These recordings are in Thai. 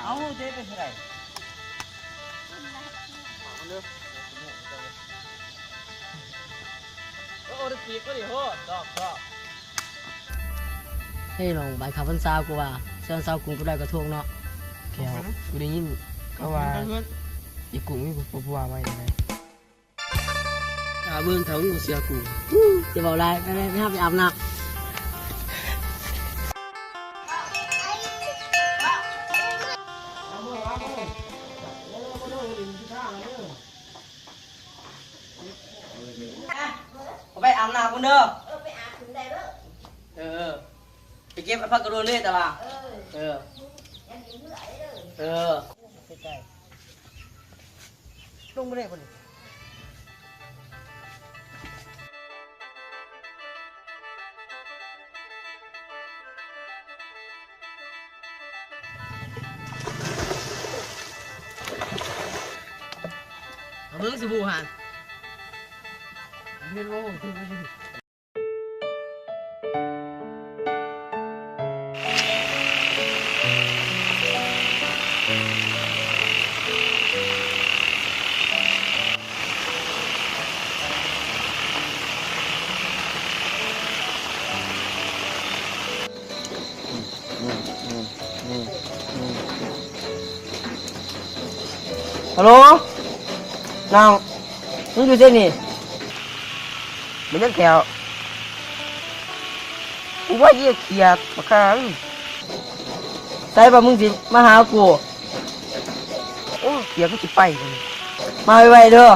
เอาเด็ดไปเท่าไหร่โอ้โหตีก็ดิโหดอกให้ลองใบขับพันซากูว่าเส้นซากุ้งกูได้กระทงเนาะแก้วกูได้ยินก็ว่าอีกุ้งมีผู้ว่าไว้ยังไงเบิ่งเท่านี้กูเสียกูจะบอกอะไรไม่ห้ามไปอาบน้ำไปอาบน้ำคุณเด้อไปอาบคุณได้เด้อไปเก็บผักกระโดดเลยแต่ว่าใกล้ลงมาได้ปะนี่เบิ้งสิบูฮะเห็นว่าผมถูกไหมฮัลโหลน้องมึงอยู่เส้นนี่มันยังแถวกูว่าเยี่ยเขียดมาค้างใส่ปะมึงสิมาหากูโอ้เขียดก็สิไปมาไวๆเด้อ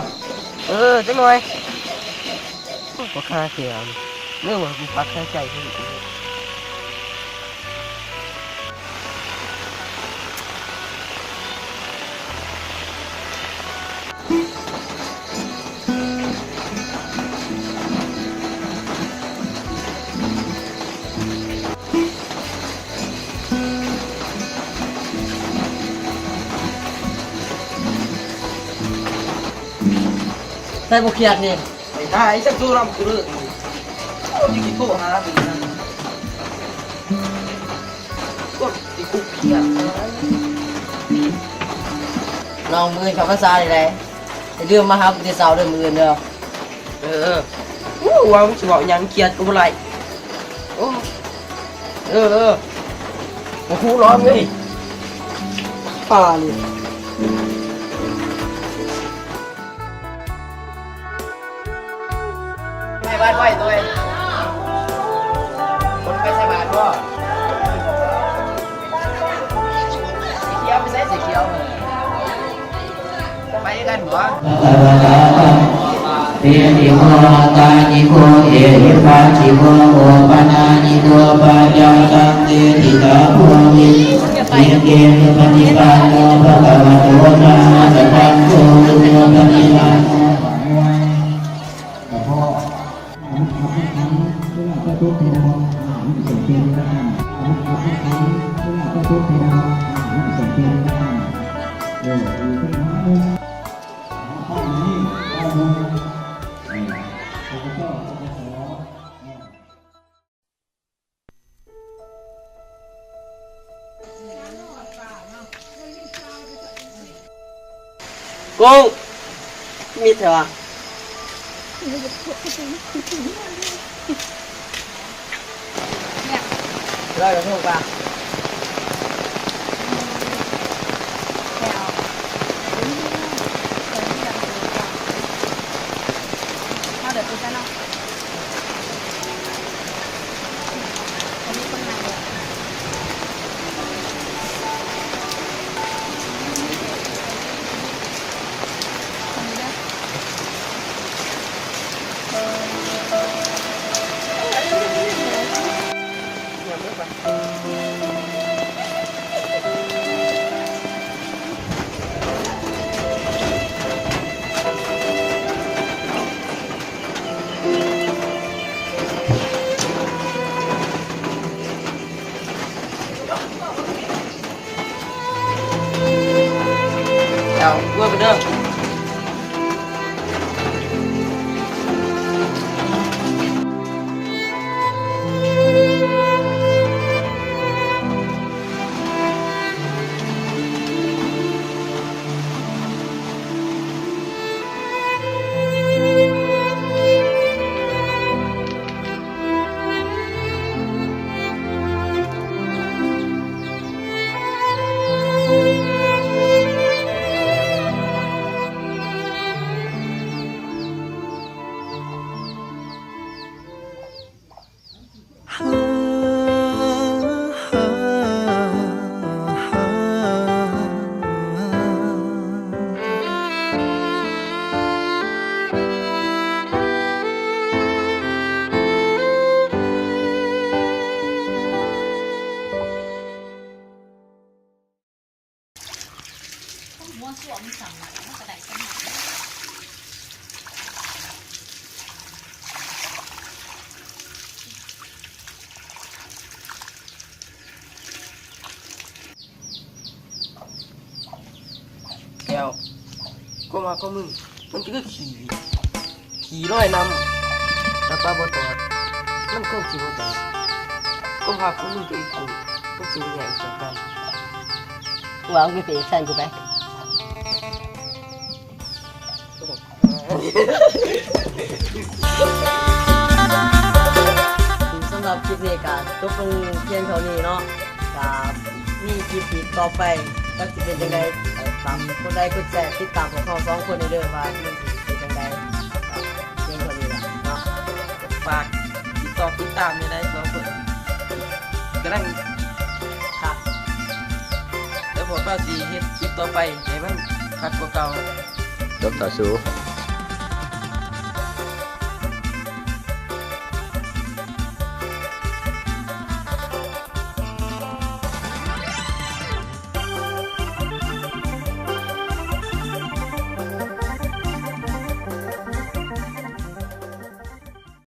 จังหน่อยมาค้าเขียดเรื่องว่ากูพักแค่ใจเท่านี้ใส่บุกเขียดนี่ไอ้ท่าไอ้สักตัวรำกูเลยยิ่งกินพวกหาปีนั่นก็ติดคุกเขียดลองมือขับภาษาอะไรเรื่องมาหาปุถุสาวเรื่องมือเด้อว่ามึงจะบอกยังเขียดกูอะไรโอ้โหร้อนเลยป่าเลยไปตัวเองคนไปใส่บาตรก็สีเขียวไม่ใช่สีเขียวไปกันหัวเตียนิโมตานิโมเอหิปัสสิโมโอปนานิโมปัญญาตังเตติตาภูมิเยเกตุปฏิปันโนภะคะวะโตนะสะพังโตตุโยปฏิปันโนกูมีเถอะได้กระทงป่ะเดี๋ยวกูจะเนาะอันนี้คนไหนเนี่ยเอาเว้ยไปเด้อ มันก็ได้สมัคร แก้วก็มาก็มึงมันก็ขี่ร้อยนำแล้วป้าบอตอดมันก็ขี่บอตอดก็พาพวกมึงไปอีกกูก็จูงแหงจากกัน วางไปเปย์สั่นกูไป สำหรับคลิปนี้ก็จบลงเพียงเท่านี้เนาะกับมีคลิปอีกต่อไปก็จะเป็นยังไงตามคนใดคนแสติดตามของเขาสองคนในเรื่องว่ามันสิเป็นยังไงเพียงเท่านี้แหละเนาะ ฝากติดตามไม่ได้สองคนกำลัง ครับ แล้วผมก็สีเฮ็ดคลิปต่อไปให้มันคัดกว่าเก่า จบต่อสู้